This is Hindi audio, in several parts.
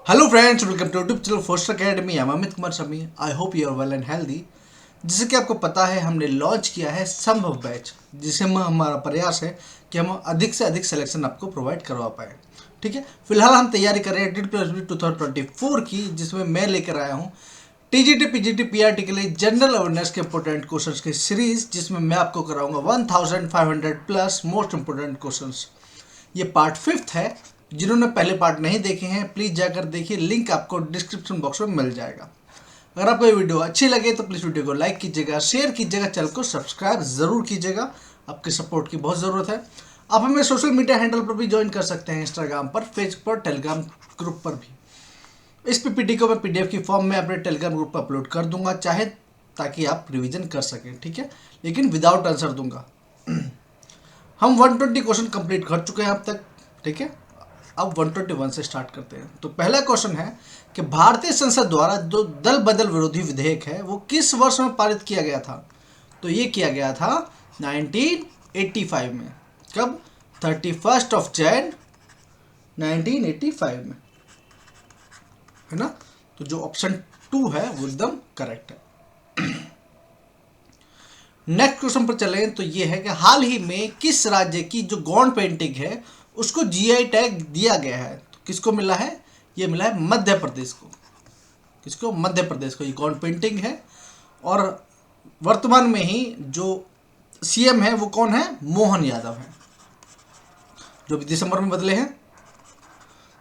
Hello friends, welcome to YouTube channel Foster academy. I am Amit Kumar Shami. I hope you are well and healthy. जैसे कि आपको पता है, हमने लॉन्च किया है संभव बैच, जिसमें हमारा प्रयास है कि हम अधिक से अधिक सिलेक्शन आपको प्रोवाइड करवा पाए। ठीक है, फिलहाल हम तैयारी कर रहे हैं टीटी प्लस 2024 की, जिसमें मैं लेकर आया हूँ टीजीटी पीजीटी पीआरटी के लिए जनरल अवेयरनेस के इंपॉर्टेंट क्वेश्चंस की सीरीज, जिसमें मैं आपको कराऊंगा 1500 प्लस मोस्ट इंपोर्टेंट क्वेश्चंस। ये पार्ट 5th है। जिन्होंने पहले पार्ट नहीं देखे हैं प्लीज़ जाकर देखिए, लिंक आपको डिस्क्रिप्शन बॉक्स में मिल जाएगा। अगर आपको ये वीडियो अच्छी लगे तो प्लीज़ वीडियो को लाइक कीजिएगा, शेयर कीजिएगा, चैनल को सब्सक्राइब ज़रूर कीजिएगा। आपकी सपोर्ट की बहुत ज़रूरत है। आप हमें सोशल मीडिया हैंडल पर भी ज्वाइन कर सकते हैं, इंस्टाग्राम पर, फेसबुक पर, टेलीग्राम ग्रुप पर भी। इस पीपीटी को मैं पीडीएफ की फॉर्म में अपने टेलीग्राम ग्रुप पर अपलोड कर दूंगा, चाहे ताकि आप रिवीजन कर सकें। ठीक है, लेकिन विदाउट आंसर दूंगा। हम 120 क्वेश्चन कंप्लीट कर चुके हैं अब तक। ठीक है, अब 121 से स्टार्ट करते हैं। तो पहला क्वेश्चन है कि भारतीय संसद द्वारा जो दल बदल विरोधी विधेयक है वो किस वर्ष में पारित किया गया था? तो ये किया गया था 1985 में। कब? 31 जनवरी 1985 में, है ना? तो जो ऑप्शन 2 है वो एकदम करेक्ट है। नेक्स्ट क्वेश्चन पर चलें तो ये है कि हाल ही में किस राज्य की जो गौंड पेंटिंग है उसको जीआई टैग दिया गया है? तो किसको मिला है? ये मिला है मध्य प्रदेश को। किसको? मध्य प्रदेश को। ये गौंड पेंटिंग है। और वर्तमान में ही जो सीएम है वो कौन है? मोहन यादव है, जो भी दिसंबर में बदले हैं।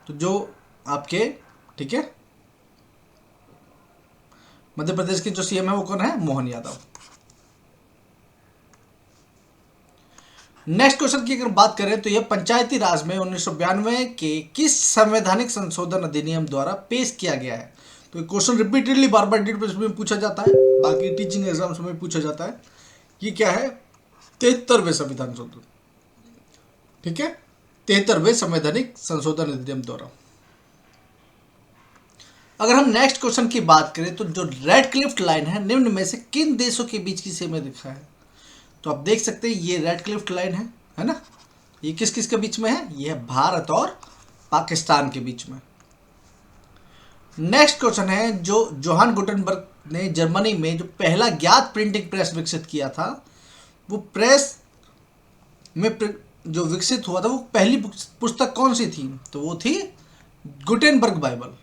तो जो आपके, ठीक है, मध्य प्रदेश के जो सीएम है वो कौन है? मोहन यादव। नेक्स्ट क्वेश्चन की अगर बात करें तो यह पंचायती राज में 1992 के किस संवैधानिक संशोधन अधिनियम द्वारा पेश किया गया है? तो ये क्वेश्चन रिपीटेडली बार बार डिटेल में पूछा जाता है, बाकी टीचिंग एग्जाम्स में पूछा जाता है। ये क्या है? 73वें संविधान संशोधन। ठीक है, 73वें संवैधानिक संशोधन अधिनियम द्वारा। अगर हम नेक्स्ट क्वेश्चन की बात करें तो जो रेड क्लिफ्ट लाइन है निम्न में से किन देशों के बीच की सीमा दिखा है? तो आप देख सकते हैं ये रेड क्लिफ्ट लाइन है ना? ये किस किस के बीच में है? ये है भारत और पाकिस्तान के बीच में। नेक्स्ट क्वेश्चन है जो जोहान गुटेनबर्ग ने जर्मनी में जो पहला ज्ञात प्रिंटिंग प्रेस विकसित किया था, वो प्रेस में जो विकसित हुआ था वो पहली पुस्तक कौन सी थी? तो वो थी गुटेनबर्ग बाइबल।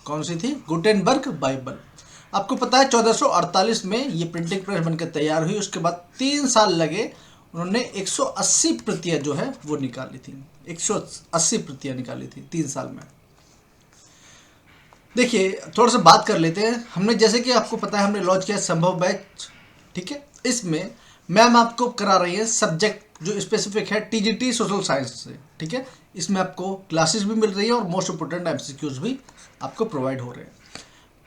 कौन सी थी? Gutenberg Bible. आपको पता है 1448 में ये प्रिंटिंग प्रेस बनकर तैयार हुई। उसके बाद 3 साल लगे, उन्होंने 180 प्रतियां जो है वो निकाली थी। 180 प्रतियां निकाली थी 3 साल में। देखिए, थोड़ा सा बात कर लेते हैं। हमने, जैसे कि आपको पता है, हमने लॉन्च किया संभव बैच। ठीक है, इसमें मैम आपको करा रही है सब्जेक्ट जो स्पेसिफिक है टीजीटी सोशल साइंस से। ठीक है, इसमें आपको क्लासेस भी मिल रही है और मोस्ट इंपोर्टेंट एमसीक्यूज भी आपको प्रोवाइड हो रहे हैं।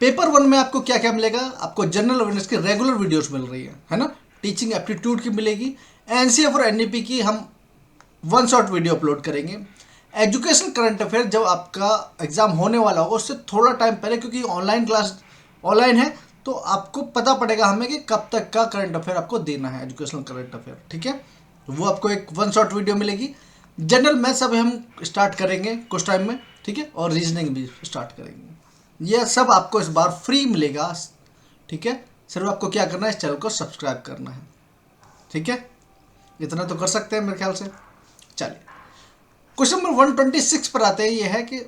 पेपर 1 में आपको क्या क्या मिलेगा? आपको जनरल अवेयरनेस की रेगुलर वीडियोस मिल रही है ना? टीचिंग एप्टीट्यूड की मिलेगी। एनसीएफ और एनईपी की हम 1 शॉट वीडियो अपलोड करेंगे। एजुकेशन करंट अफेयर जब आपका एग्जाम होने वाला होगा उससे थोड़ा टाइम पहले, क्योंकि ऑनलाइन क्लास ऑनलाइन है, तो आपको पता पड़ेगा हमें कि कब तक का करंट अफेयर आपको देना है, एजुकेशनल करंट अफेयर। ठीक है, तो वो आपको एक 1 शॉट वीडियो मिलेगी। जनरल मैथ्स अभी हम स्टार्ट करेंगे कुछ टाइम में। ठीक है, और रीजनिंग भी स्टार्ट करेंगे। यह सब आपको इस बार फ्री मिलेगा। ठीक है, सिर्फ आपको क्या करना है? इस चैनल को सब्सक्राइब करना है। ठीक है, इतना तो कर सकते हैं मेरे ख्याल से। चलिए, क्वेश्चन नंबर 126 पर आते हैं। यह है कि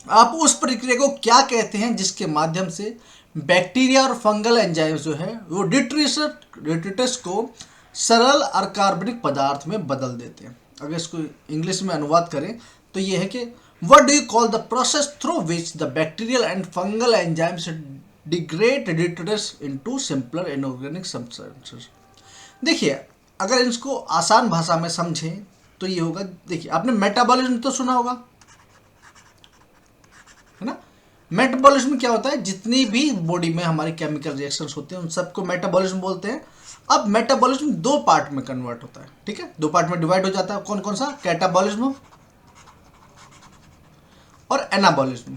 आप उस प्रक्रिया को क्या कहते हैं जिसके माध्यम से बैक्टीरिया और फंगल एंजाइम्स जो है वो डिट्रिटस को सरल और कार्बनिक पदार्थ में बदल देते हैं। अगर इसको इंग्लिश में अनुवाद करें तो ये है कि what do you call the process through which the bacterial and fungal enzymes degrade detritus into simpler inorganic substances. देखिए, अगर इसको आसान भाषा में समझें तो ये होगा। देखिए, आपने मेटाबॉलिज्म तो सुना होगा, है ना? मेटाबॉलिज्म क्या होता है? जितनी भी बॉडी में हमारी केमिकल रिएक्शंस होते हैं उन सबको मेटाबॉलिज्म बोलते हैं। अब मेटाबॉलिज्म 2 पार्ट में कन्वर्ट होता है। ठीक है, 2 पार्ट में डिवाइड हो जाता है। कौन कौन सा? कैटाबॉलिज्म और एनाबॉलिज्म।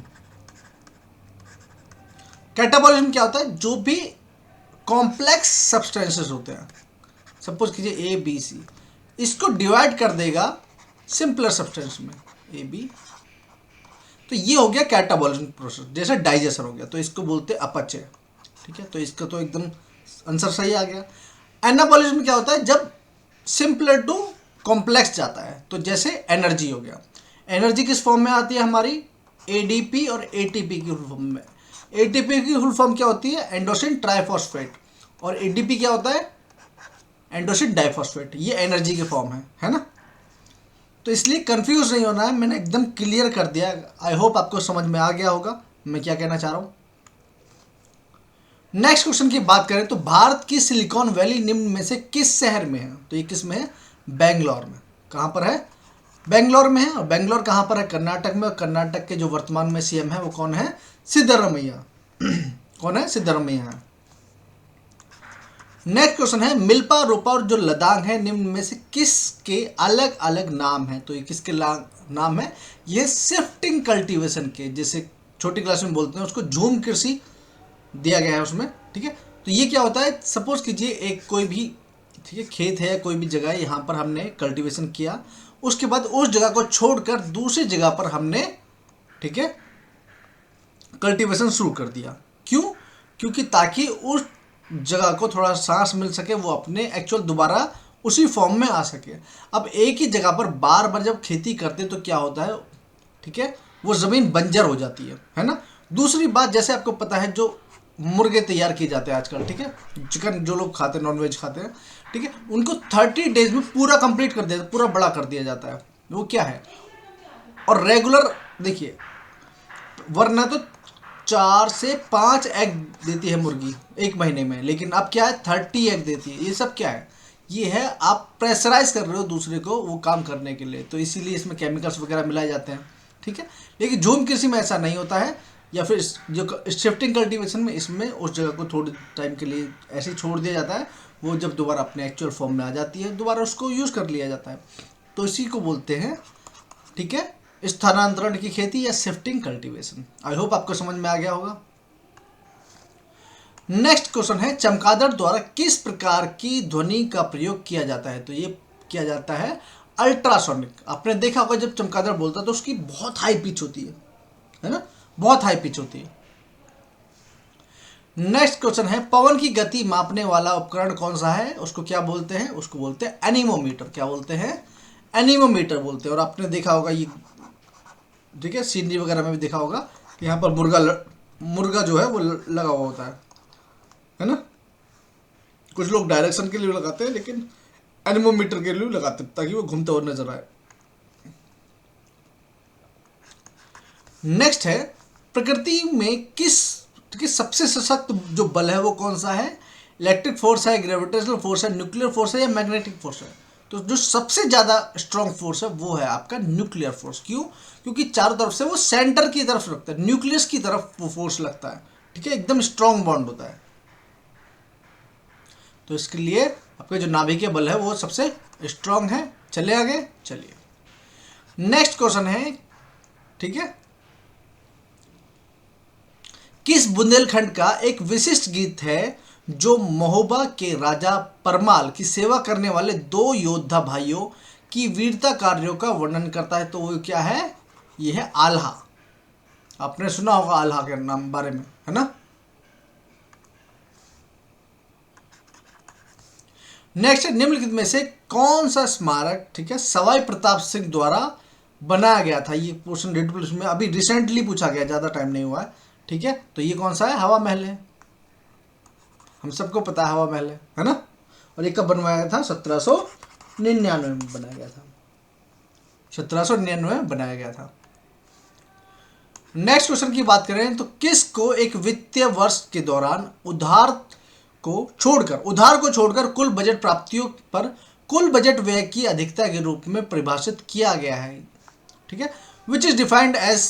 कैटाबॉलिज्म क्या होता है? जो भी कॉम्प्लेक्स सब्सटेंसेस होते हैं, सपोज कीजिए ए बी सी, इसको डिवाइड कर देगा सिंपलर सब्सटेंस में ए बी। तो ये हो गया कैटाबॉलिज्म प्रोसेस, जैसे डाइजेशन हो गया, तो इसको बोलते हैं अपचय। ठीक है, तो इसका तो एकदम आंसर सही आ गया। एनाबॉलिज्म क्या होता है, जब सिंपलर टू कॉम्प्लेक्स जाता है, तो जैसे एनर्जी हो गया। एनर्जी किस फॉर्म में आती है हमारी, एडीपी और एटीपी की फुल फॉर्म में। एटीपी की फुल फॉर्म क्या होती है, एंडोसिन ट्राइफॉस्फेट, और एडीपी क्या होता है, एंडोसिन डाइफॉस्फेट। ये एनर्जी के फॉर्म है ना। तो इसलिए कंफ्यूज नहीं होना है, मैंने एकदम क्लियर कर दिया। आई होप आपको समझ में आ गया होगा मैं क्या कहना चाह रहा हूँ। नेक्स्ट क्वेश्चन की बात करें तो भारत की सिलिकॉन वैली निम्न में से किस शहर में है, तो ये किस में है, बेंगलोर में। कहाँ पर है, बेंगलोर में है। और बेंगलोर कहाँ पर है, कर्नाटक में। और कर्नाटक के जो वर्तमान में सीएम है वो कौन है, सिद्धरामैया। कौन है, सिद्धरामैया। नेक्स्ट क्वेश्चन है, मिल्पा, रोपा और जो लदांग है निम्न में से किसके अलग अलग नाम है, तो ये किसके नाम है, ये शिफ्टिंग कल्टीवेशन के, जैसे छोटी क्लास में बोलते हैं उसको झूम कृषि दिया गया है उसमें। ठीक है, तो ये क्या होता है, सपोज कीजिए एक कोई भी, ठीक है, खेत है, कोई भी जगह है, यहाँ पर हमने कल्टीवेशन किया, उसके बाद उस जगह को छोड़कर दूसरी जगह पर हमने, ठीक है, कल्टीवेशन शुरू कर दिया। क्यों, क्योंकि ताकि उस जगह को थोड़ा सांस मिल सके, वो अपने एक्चुअल दोबारा उसी फॉर्म में आ सके। अब एक ही जगह पर बार बार जब खेती करते तो क्या होता है, ठीक है, वो ज़मीन बंजर हो जाती है ना। दूसरी बात, जैसे आपको पता है जो मुर्गे तैयार किए जाते हैं आजकल, ठीक है, चिकन जो लोग खाते हैं, नॉनवेज खाते हैं, ठीक है, उनको 30 डेज में पूरा कंप्लीट कर दिया, पूरा बड़ा कर दिया जाता है। वो क्या है, और रेगुलर देखिए, वरना तो 4 से 5 एग देती है मुर्गी एक महीने में, लेकिन अब क्या है 30 एग देती है। ये सब क्या है, ये है आप प्रेशराइज कर रहे हो दूसरे को वो काम करने के लिए, तो इसीलिए इसमें केमिकल्स वगैरह मिलाए जाते हैं। ठीक है, लेकिन झूम कृषि में ऐसा नहीं होता है, या फिर जो शिफ्टिंग कल्टीवेशन में, इसमें उस जगह को थोड़े टाइम के लिए ऐसे ही छोड़ दिया जाता है, वो जब दोबारा अपने एक्चुअल फॉर्म में आ जाती है दोबारा उसको यूज़ कर लिया जाता है, तो इसी को बोलते हैं, ठीक है, स्थानांतरण की खेती या शिफ्टिंग कल्टीवेशन। आई होप आपको समझ में आ गया होगा। नेक्स्ट क्वेश्चन है, चमगादड़ द्वारा किस प्रकार की ध्वनि का प्रयोग किया जाता है, तो ये किया जाता है अल्ट्रासोनिक। आपने देखा होगा जब चमगादड़ बोलता है तो उसकी बहुत हाई पिच होती है ना, बहुत हाई पिच होती है। नेक्स्ट क्वेश्चन है, पवन की गति मापने वाला उपकरण कौन सा है, उसको क्या बोलते हैं, उसको बोलते हैं एनीमोमीटर। क्या बोलते हैं, एनीमोमीटर बोलते हैं। और आपने देखा होगा ये, ठीक है, सीनरी वगैरह में भी देखा होगा कि यहाँ पर मुर्गा जो है वो लगा हुआ होता है ना। कुछ लोग डायरेक्शन के लिए लगाते हैं, लेकिन एनीमोमीटर के लिए लगाते हैं ताकि वो घूमते हुए नजर आए। नेक्स्ट है, प्रकृति में किस सबसे सशक्त जो बल है वो कौन सा है, इलेक्ट्रिक फोर्स है, ग्रेविटेशनल फोर्स है, न्यूक्लियर फोर्स है या मैग्नेटिक फोर्स है। तो जो सबसे ज़्यादा स्ट्रॉन्ग फोर्स है वो है आपका न्यूक्लियर फोर्स। क्यों, क्योंकि चारों तरफ से वो सेंटर की तरफ लगता है, न्यूक्लियस की तरफ वो फोर्स लगता है, ठीक है, एकदम स्ट्रॉन्ग बॉन्ड होता है। तो इसके लिए आपका जो नाभिकीय बल है वो सबसे स्ट्रॉन्ग है। चले आगे, चलिए नेक्स्ट क्वेश्चन है, ठीक है, किस बुंदेलखंड का एक विशिष्ट गीत है जो महोबा के राजा परमाल की सेवा करने वाले 2 योद्धा भाइयों की वीरता कार्यों का वर्णन करता है, तो वो क्या है, ये है आल्हा। आपने सुना होगा आल्हा के नाम बारे में, है ना। नेक्स्ट, निम्नलिखित में से कौन सा स्मारक, ठीक है, सवाई प्रताप सिंह द्वारा बनाया गया था। ये क्वेश्चन रिडल्स में अभी रिसेंटली पूछा गया, ज़्यादा टाइम नहीं हुआ है, ठीक है। तो ये कौन सा है, हवा महल है, हम सबको पता है हवा महल है ना। और ये कब बनवाया गया था, 1799 में बनाया गया था, 1799 में बनाया गया था। नेक्स्ट क्वेश्चन की बात करें तो किसको एक वित्तीय वर्ष के दौरान उधार को छोड़कर कुल बजट प्राप्तियों पर कुल बजट व्यय की अधिकता के रूप में परिभाषित किया गया है, ठीक है, which is defined as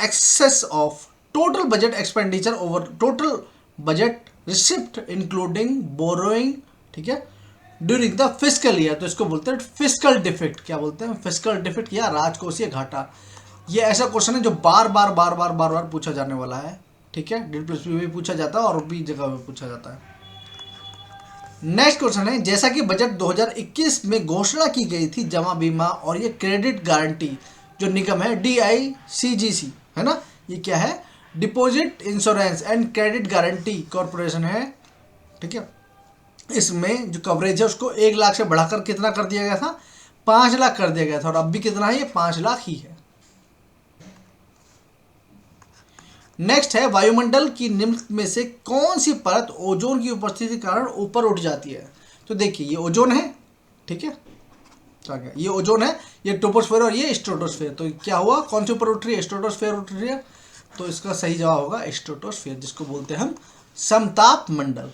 excess of total budget expenditure over total budget receipt including borrowing, ठीक है, ड्यूरिंग द फिस्कल ईयर। तो इसको बोलते हैं फिस्कल डिफिक्ट। क्या बोलते हैं, फिस्कल डिफिक्ट या राजकोषीय घाटा। ये ऐसा क्वेश्चन है जो बार बार पूछा जाने वाला है, ठीक है, DPSP में भी पूछा जाता है और भी जगह में पूछा जाता है। नेक्स्ट क्वेश्चन है, जैसा कि बजट 2021 में घोषणा की गई थी, जमा बीमा और ये क्रेडिट गारंटी जो निगम है DICGC, है ना। ये क्या है, deposit insurance and credit guarantee corporation है, ठीक है। इसमें जो कवरेज है उसको 1 लाख से बढ़ाकर कितना कर दिया गया था, 5 लाख कर दिया गया था, और अब भी कितना है, ये 5 लाख ही है। नेक्स्ट है, वायुमंडल की निम्न में से कौन सी परत ओजोन की उपस्थिति के कारण ऊपर उठ जाती है। तो देखिए ये ओजोन है, ठीक है, क्या क्या ये ओजोन है, ये ट्रोपोस्फेयर और ये स्ट्रेटोस्फेयर। तो क्या हुआ, कौन सी ऊपर उठ रही है, स्ट्रेटोस्फेयर उठ रही है। तो इसका सही जवाब होगा स्ट्रेटोस्फेयर, जिसको बोलते हैं हम समताप मंडल।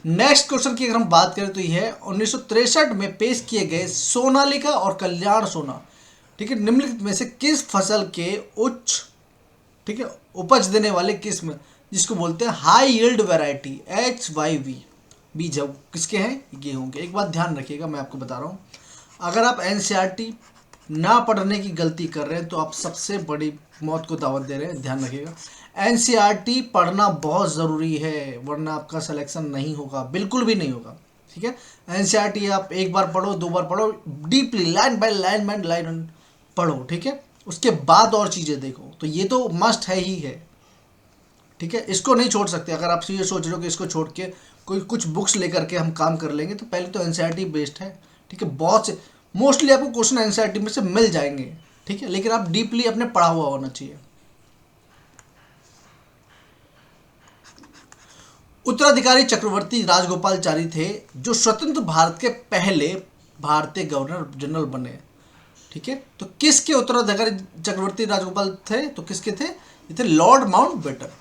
नेक्स्ट क्वेश्चन की अगर हम बात करें तो यह है 1963 में पेश किए गए सोनालिका और कल्याण सोना, ठीक है, निम्नलिखित में से किस फसल के उच्च, ठीक है, उपज देने वाले किस्म, जिसको बोलते हैं हाई यील्ड वैरायटी HYV बीज है, किसके हैं, गेहूं के। एक बात ध्यान रखिएगा, मैं आपको बता रहा हूँ, अगर आप NCERT ना पढ़ने की गलती कर रहे हैं तो आप सबसे बड़ी मौत को दावत दे रहे हैं। ध्यान रखिएगा, NCERT पढ़ना बहुत ज़रूरी है, वरना आपका सिलेक्शन नहीं होगा, बिल्कुल भी नहीं होगा, ठीक है। NCERT आप एक बार पढ़ो, 2 बार पढ़ो, डीपली लाइन बाय लाइन पढ़ो, ठीक है, उसके बाद और चीज़ें देखो। तो ये तो मस्ट है ही है, ठीक है, इसको नहीं छोड़ सकते। अगर आप ये सोच रहे हो कि इसको छोड़ के कोई कुछ बुक्स लेकर के हम काम कर लेंगे, तो पहले तो NCERT बेस्ड है, ठीक है, बहुत से मोस्टली आपको क्वेश्चन NCERT में से मिल जाएंगे, ठीक है, लेकिन आप डीपली अपने पढ़ा हुआ होना चाहिए। उत्तराधिकारी चक्रवर्ती राजगोपालचारी थे, जो स्वतंत्र भारत के पहले भारतीय गवर्नर जनरल बने, ठीक है। तो किसके उत्तराधिकारी चक्रवर्ती राजगोपाल थे, तो किसके थे, ये थे लॉर्ड माउंटबेटन,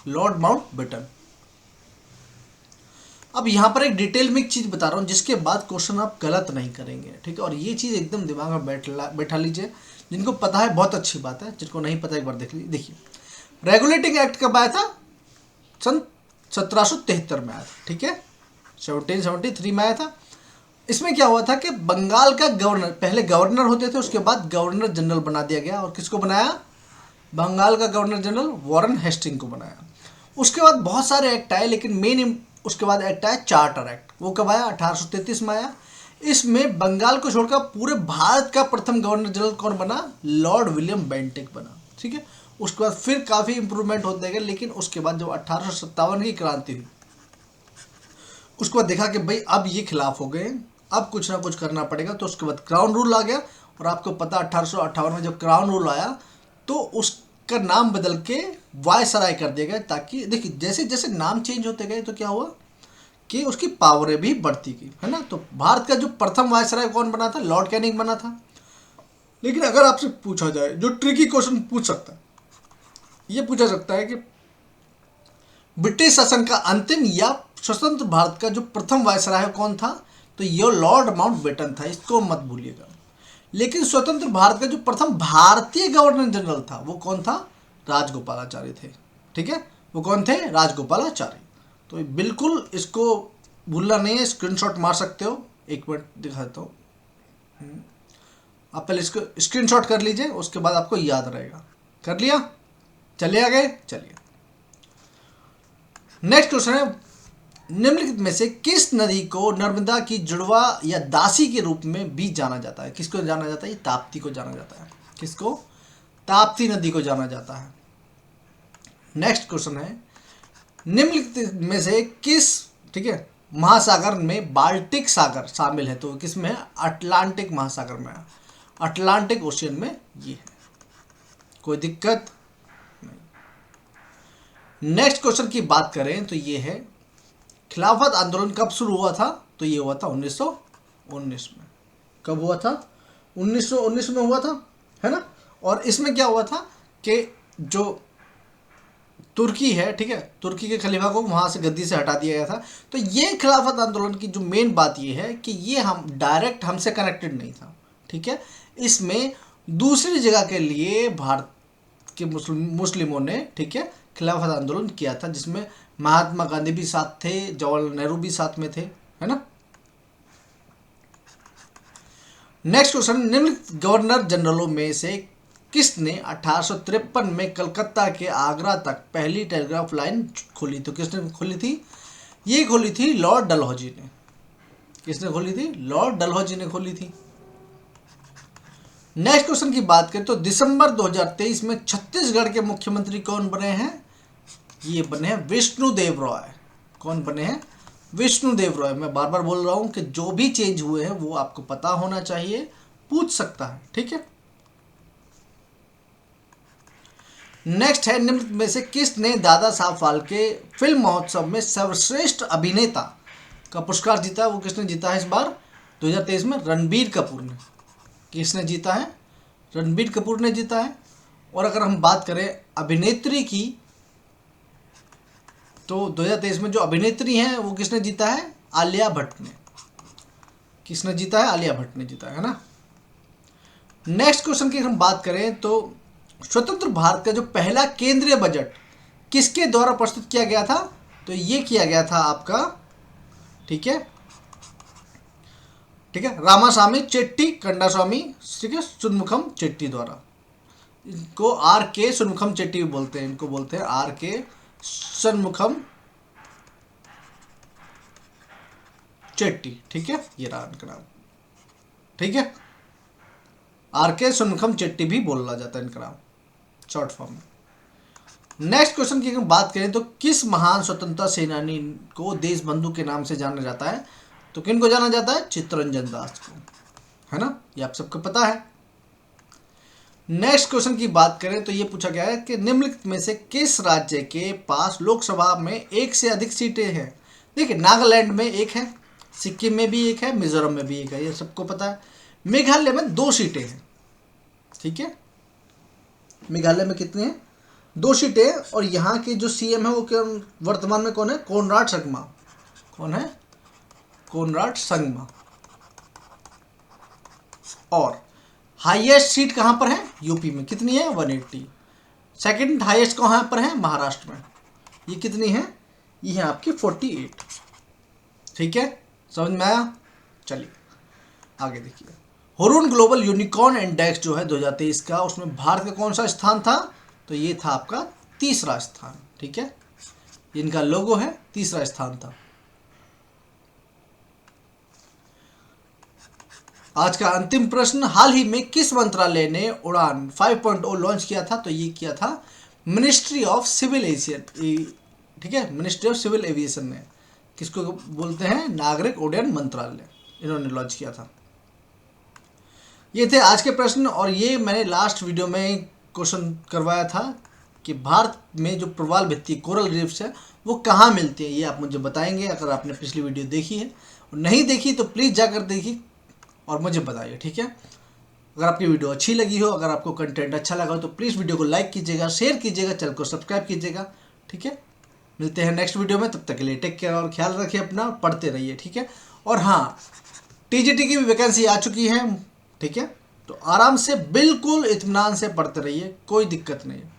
लॉर्ड माउंटबेटन। अब यहाँ पर एक डिटेल में एक चीज़ बता रहा हूँ, जिसके बाद क्वेश्चन आप गलत नहीं करेंगे, ठीक है, और ये चीज़ एकदम दिमाग में बैठा लीजिए। जिनको पता है बहुत अच्छी बात है, जिनको नहीं पता एक बार देख लीजिए। देखिए, रेगुलेटिंग एक्ट कब आया था, सन 1773 में आया था, ठीक है, 1773 में आया था। इसमें क्या हुआ था कि बंगाल का गवर्नर, पहले गवर्नर होते थे, उसके बाद गवर्नर जनरल बना दिया गया, और किसको बनाया, बंगाल का गवर्नर जनरल वॉरेन हेस्टिंग को बनाया। उसके बाद बहुत सारे एक्ट आए, लेकिन मेन उसके बाद एक्ट आया चार्टर एक्ट। वो कब आया, 1833 में आया। इसमें बंगाल को छोड़कर पूरे भारत का प्रथम गवर्नर जनरल कौन बना, लॉर्ड विलियम बेंटिक बना, ठीक है। उसके बाद फिर काफ़ी इंप्रूवमेंट होते गए, लेकिन उसके बाद जब 1857 की क्रांति हुई, उसके बाद देखा कि भाई अब ये खिलाफ हो गए, अब कुछ ना कुछ करना पड़ेगा। तो उसके बाद क्राउन रूल आ गया, और आपको पता 1858 में जब क्राउन रूल आया तो उसका नाम बदल के वायसराय कर दिया गया, ताकि देखिए जैसे जैसे नाम चेंज होते गए तो क्या हुआ कि उसकी पावरें भी बढ़ती गई, है ना। तो भारत का जो प्रथम वायसराय कौन बना था, लॉर्ड कैनिंग बना था। लेकिन अगर आपसे पूछा जाए, जो ट्रिकी क्वेश्चन पूछ सकता है, ये पूछा सकता है कि ब्रिटिश शासन का अंतिम या स्वतंत्र भारत का जो प्रथम वायसराय कौन था, तो ये लॉर्ड माउंटबेटन था, इसको मत भूलिएगा। लेकिन स्वतंत्र भारत का जो प्रथम भारतीय गवर्नर जनरल था वो कौन था, राजगोपालाचारी थे, ठीक है, वो कौन थे, राजगोपालाचारी। तो बिल्कुल इसको भूलना नहीं है, स्क्रीनशॉट मार सकते हो। एक मिनट दिखाता हूँ, आप पहले इसको स्क्रीनशॉट कर लीजिए, उसके बाद आपको याद रहेगा। कर लिया, चले आ गए, चलिए नेक्स्ट क्वेश्चन है, निम्नलिखित में से किस नदी को नर्मदा की जुड़वा या दासी के रूप में भी जाना जाता है। किसको जाना जाता है, ये ताप्ती को जाना जाता है। किसको, ताप्ती नदी को जाना जाता है। नेक्स्ट क्वेश्चन है, निम्नलिखित में से किस, ठीक है, महासागर में बाल्टिक सागर शामिल है, तो किस में है, अटलांटिक महासागर में है, अटलांटिक ओशियन में ये है, कोई दिक्कत नहीं। नेक्स्ट क्वेश्चन की बात करें तो ये है, खिलाफत आंदोलन कब शुरू हुआ था, तो ये हुआ था 1919 में। कब हुआ था, 1919 में हुआ था, है ना। और इसमें क्या हुआ था कि जो तुर्की है, ठीक है, तुर्की के खलीफा को वहाँ से गद्दी से हटा दिया गया था। तो ये खिलाफत आंदोलन की जो मेन बात ये है कि ये हम डायरेक्ट हमसे कनेक्टेड नहीं था, ठीक है। इसमें दूसरी जगह के लिए भारत के मुस्लिमों ने, ठीक है, खिलाफत आंदोलन किया था, जिसमें महात्मा गांधी भी साथ थे, जवाहरलाल नेहरू भी साथ में थे, है ना। नेक्स्ट क्वेश्चन, निम्नलिखित गवर्नर जनरलों में से किसने 1853 में कलकत्ता के आगरा तक पहली टेलीग्राफ लाइन खोली, तो किसने खोली थी, ये खोली थी लॉर्ड डलहौजी ने। किसने खोली थी, लॉर्ड डलहौजी ने खोली थी। नेक्स्ट क्वेश्चन की बात करें तो दिसंबर 2023 में छत्तीसगढ़ के मुख्यमंत्री कौन बने हैं? ये बने हैं विष्णुदेव रॉय। कौन बने हैं? विष्णुदेव रॉय। मैं बार बार बोल रहा हूं कि जो भी चेंज हुए हैं वो आपको पता होना चाहिए, पूछ सकता है, ठीक है। नेक्स्ट है, निम्न में से किसने दादा साहब फाल्के फिल्म महोत्सव में सर्वश्रेष्ठ अभिनेता का पुरस्कार जीता? वो किसने जीता है इस बार 2023 में? रणबीर कपूर ने। किसने जीता है? रणबीर कपूर ने जीता है। और अगर हम बात करें अभिनेत्री की तो 2023 में जो अभिनेत्री हैं वो किसने जीता है? आलिया भट्ट ने। किसने जीता है? आलिया भट्ट ने जीता है ना। नेक्स्ट क्वेश्चन की हम बात करें तो स्वतंत्र भारत का जो पहला केंद्रीय बजट किसके द्वारा प्रस्तुत किया गया था? तो ये किया गया था आपका, ठीक है, रामास्वामी चेट्टी कंडास्वामी, ठीक है, सुनमुखम चेट्टी द्वारा। इनको आर के सुनमुखम चेट्टी भी बोलते हैं, इनको बोलते हैं आर के सुनमुखम चेट्टी, ठीक है, ये रहा इनका नाम, ठीक है, आर के सुनमुखम चेट्टी भी बोला जाता है इनका नाम शॉर्ट फॉर्म में। नेक्स्ट क्वेश्चन की अगर बात करें तो किस महान स्वतंत्रता सेनानी को देशबंधु के नाम से जाना जाता है? तो किन को जाना जाता है? चित्तरंजन दास को, है ना, ये आप सबको पता है। नेक्स्ट क्वेश्चन की बात करें तो ये पूछा गया है कि निम्नलिखित में से किस राज्य के पास लोकसभा में एक से अधिक सीटें हैं? देखिए, नागालैंड में एक है, सिक्किम में भी एक है, मिजोरम में भी एक है, ये सबको पता है। मेघालय में 2 सीटें हैं, ठीक है, मेघालय में कितने हैं? 2 सीटें। और यहाँ के जो सीएम है वो वर्तमान में कौन है? कोनराड संगमा। कौन है? कोनराड संगमा। और हाईएस्ट सीट कहाँ पर है? यूपी में। कितनी है? 180। सेकंड हाईएस्ट कहाँ पर है? महाराष्ट्र में। ये कितनी है? ये है आपकी 48, ठीक है, समझ में आया? चलिए आगे देखिए। हुरून ग्लोबल यूनिकॉर्न इंडेक्स जो है 2023 का, उसमें भारत का कौन सा स्थान था? तो ये था आपका 3रा स्थान, ठीक है, इनका लोगो है, 3रा स्थान था। आज का अंतिम प्रश्न, हाल ही में किस मंत्रालय ने उड़ान 5.0 लॉन्च किया था? तो ये किया था मिनिस्ट्री ऑफ सिविल एविएशन, ठीक है, मिनिस्ट्री ऑफ सिविल एविएशन ने। किसको बोलते हैं? नागरिक उड्डयन मंत्रालय, इन्होंने लॉन्च किया था। ये थे आज के प्रश्न। और ये मैंने लास्ट वीडियो में क्वेश्चन करवाया था कि भारत में जो प्रवाल भित्ति कोरल रीफ्स है वो कहाँ मिलती है, ये आप मुझे बताएंगे। अगर आपने पिछली वीडियो देखी है और नहीं देखी तो प्लीज़ जाकर देखिए और मुझे बताइए, ठीक है। अगर आपकी वीडियो अच्छी लगी हो, अगर आपको कंटेंट अच्छा लगा हो तो प्लीज़ वीडियो को लाइक कीजिएगा, शेयर कीजिएगा, चैनल को सब्सक्राइब कीजिएगा, ठीक है। मिलते हैं नेक्स्ट वीडियो में, तब तक के लिए टेक केयर और ख्याल रखिए अपना, पढ़ते रहिए, ठीक है। और हाँ, टीजीटी की भी वैकेंसी आ चुकी है, ठीक है, तो आराम से बिल्कुल इत्मीनान से पढ़ते रहिए, कोई दिक्कत नहीं है।